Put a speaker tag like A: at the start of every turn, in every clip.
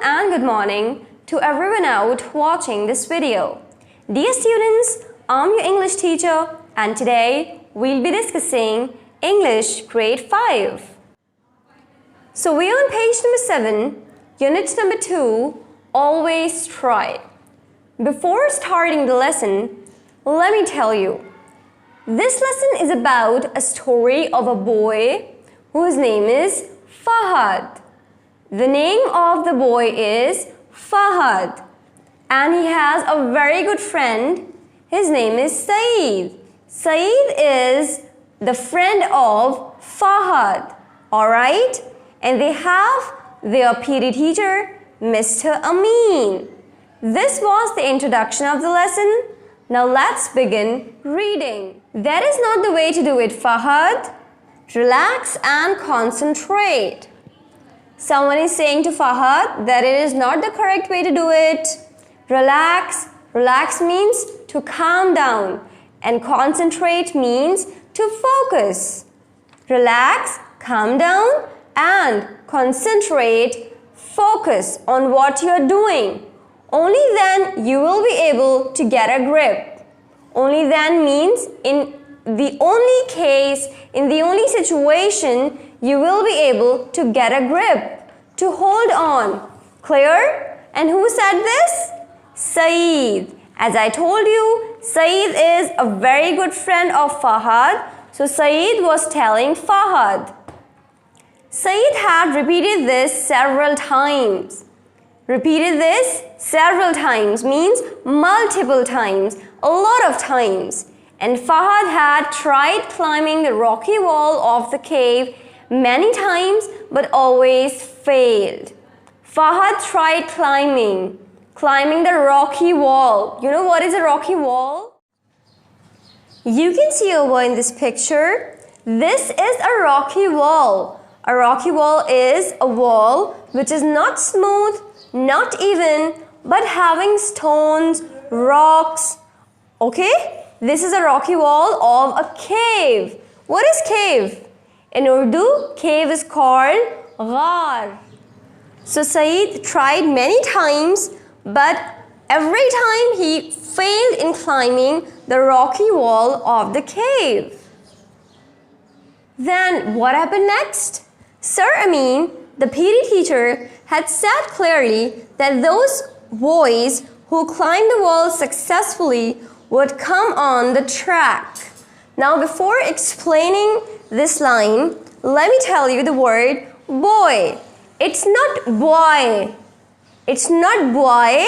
A: and good morning to everyone out watching this video. Dear students, I'm your English teacher and today we'll be discussing English grade 5. So we're on page number 7, unit number 2, always try. Before starting the lesson, let me tell you, this lesson is about a story of a boy whose name is Fahad. The name of the boy is Fahad and he has a very good friend. His name is Saeed. Saeed is the friend of Fahad, alright? And they have their PE teacher, Mr. Amin. This was the introduction of the lesson. Now let's begin reading. That is not the way to do it, Fahad. Relax and concentrate. Someone is saying to Fahad that it is not the correct way to do it. Relax. Relax means to calm down and concentrate means to focus. Relax, calm down and concentrate, focus on what you're doing. Only then you will be able to get a grip. Only then means in the only case, in the only situation, you will be able to get a grip, to hold on. Clear? And who said this? Saeed. As I told you, Saeed is a very good friend of Fahad. So Saeed was telling Fahad. Saeed had repeated this several times. Repeated this several times means multiple times, a lot of times. And Fahad had tried climbing the rocky wall of the cave many times but always failed. Fahad tried climbing the rocky wall. You know what is a rocky wall? You can see over in this picture, this is a rocky wall. A rocky wall is a wall which is not smooth, not even, but having stones, rocks. Okay? This is a rocky wall of a cave. What is cave? In Urdu, cave is called ghar. So Saeed tried many times, but every time he failed in climbing the rocky wall of the cave. Then what happened next? Sir Amin, the PE teacher, had said clearly that those boys who climbed the wall successfully would come on the track. Now before explaining this line, let me tell you the word boy. It's not boy. It's not boy.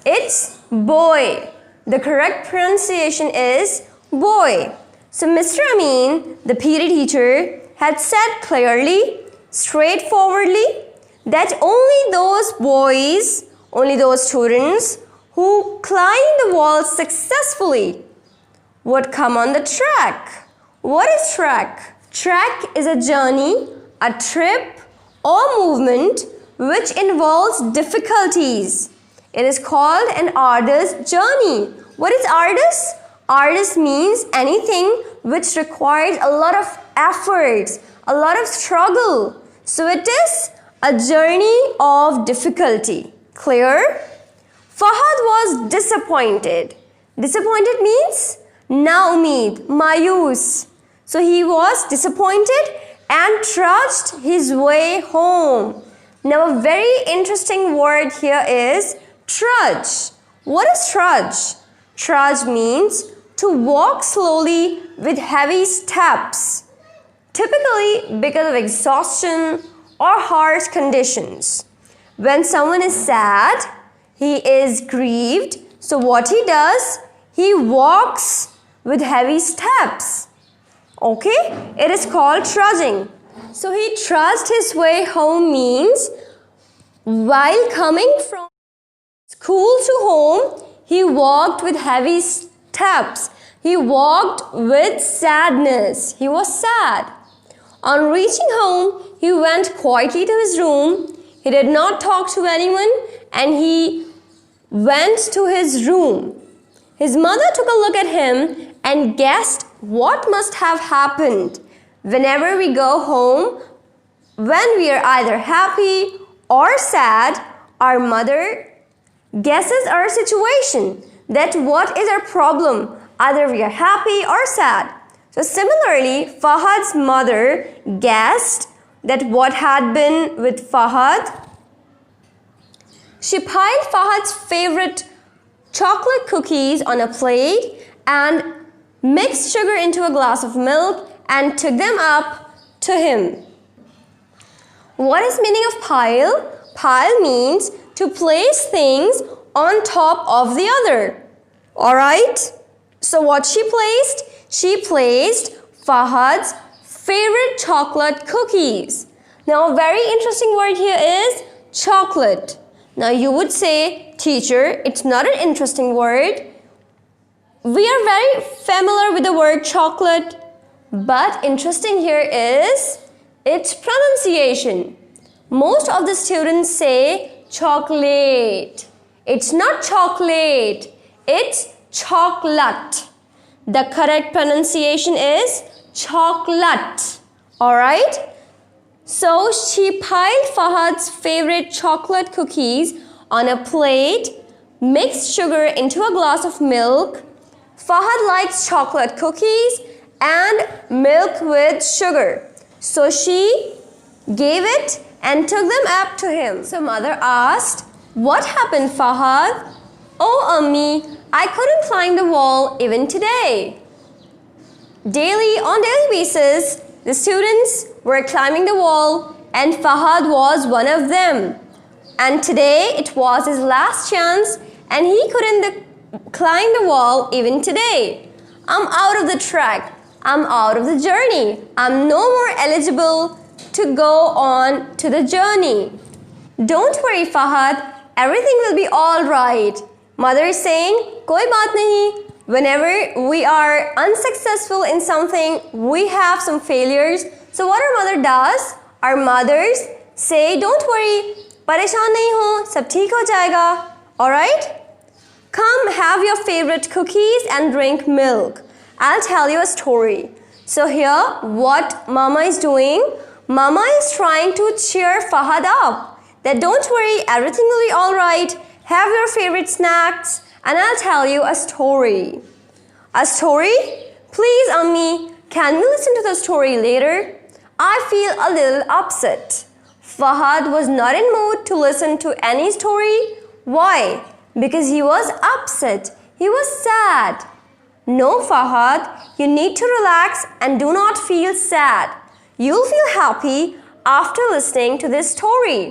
A: It's boy. The correct pronunciation is boy. So Mr. Amin, the PE teacher, had said clearly, straightforwardly, that only those boys, only those students who climb the wall successfully would come on the track. What is track? Track is a journey, a trip or movement which involves difficulties. It is called an arduous journey. What is arduous? Arduous means anything which requires a lot of efforts, a lot of struggle. So it is a journey of difficulty. Clear? Fahad was disappointed. Disappointed means na umeed, mayus. So he was disappointed and trudged his way home. Now a very interesting word here is trudge. What is trudge? Trudge means to walk slowly with heavy steps, typically because of exhaustion or harsh conditions. When someone is sad, he is grieved. So what he does? He walks with heavy steps. Okay? It is called trudging. So he trudged his way home means while coming from school to home, he walked with heavy steps. He walked with sadness. He was sad. On reaching home, he went quietly to his room. He did not talk to anyone and he went to his room. His mother took a look at him and guessed what must have happened. Whenever we go home, when we are either happy or sad, Our mother guesses our situation, that what is our problem, either we are happy or sad. So similarly, Fahad's mother guessed that what had been with Fahad. She piled Fahad's favorite chocolate cookies on a plate and mixed sugar into a glass of milk and took them up to him. What is meaning of pile? Pile means to place things on top of the other. Alright? So what she placed? She placed Fahad's favorite chocolate cookies. Now a very interesting word here is chocolate. Now you would say, teacher, it's not an interesting word. We are very familiar with the word chocolate, but interesting here is its pronunciation. Most of the students say chocolate. It's not chocolate, it's chocolate. The correct pronunciation is chocolate. Alright? So she piled Fahad's favorite chocolate cookies on a plate, mixed sugar into a glass of milk. Fahad likes chocolate cookies and milk with sugar. So she gave it and took them up to him. So mother asked, "What happened, Fahad?" "Oh, Ummi, I couldn't climb the wall even today." On daily basis, the students were climbing the wall and Fahad was one of them. And today it was his last chance and he couldn't climb the wall even today. "I'm out of the track. I'm out of the journey. I'm no more eligible to go on to the journey." "Don't worry, Fahad. Everything will be all right." Mother is saying, "Koi baat nahi." Whenever we are unsuccessful in something, we have some failures. So what our mother does, our mothers say, "Don't worry, pareshan nahi ho, sab theek ho jayega." Alright? Come have your favorite cookies and drink milk. I'll tell you a story. So here, what Mama is doing, Mama is trying to cheer Fahad up. That don't worry, everything will be alright. Have your favorite snacks and I'll tell you a story. A story? Please, Ummi, can we listen to the story later? I feel a little upset. Fahad was not in mood to listen to any story. Why? Because he was upset. He was sad. No, Fahad, you need to relax and do not feel sad. You'll feel happy after listening to this story.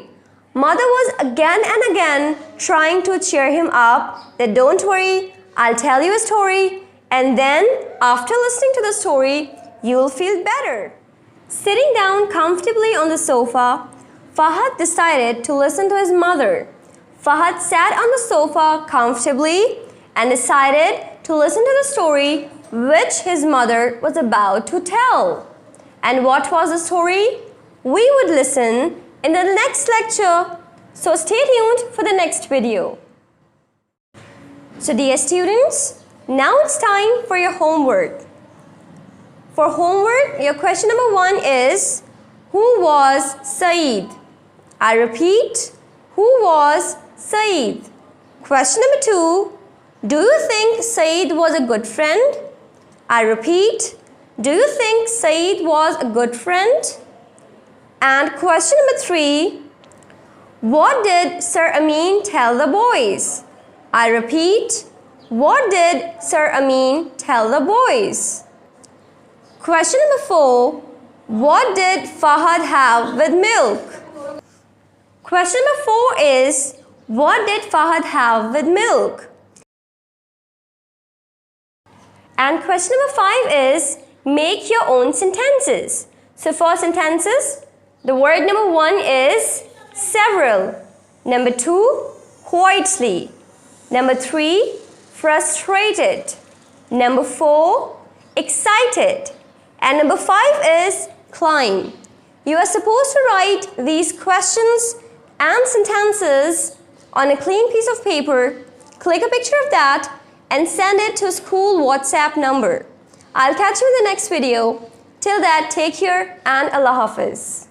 A: Mother was again and again trying to cheer him up that don't worry, I'll tell you a story and then after listening to the story, you'll feel better. Sitting down comfortably on the sofa, Fahad decided to listen to his mother. Fahad sat on the sofa comfortably and decided to listen to the story which his mother was about to tell. And what was the story? We would listen in the next lecture. So stay tuned for the next video. So dear students, now it's time for your homework. For homework, your question number 1 is, who was Saeed? I repeat, who was Saeed? Question number 2, do you think Saeed was a good friend? I repeat, do you think Saeed was a good friend? And question number 3, what did Sir Amin tell the boys? I repeat, what did Sir Amin tell the boys? Question number 4, what did Fahad have with milk? Question number 4 is, what did Fahad have with milk? And question number 5 is, make your own sentences. So for sentences, the word number 1 is several. Number 2, quietly. Number 3, frustrated. Number 4, excited. And number 5 is climb. You are supposed to write these questions and sentences on a clean piece of paper, click a picture of that and send it to school WhatsApp number. I'll catch you in the next video. Till that, take care and Allah Hafiz.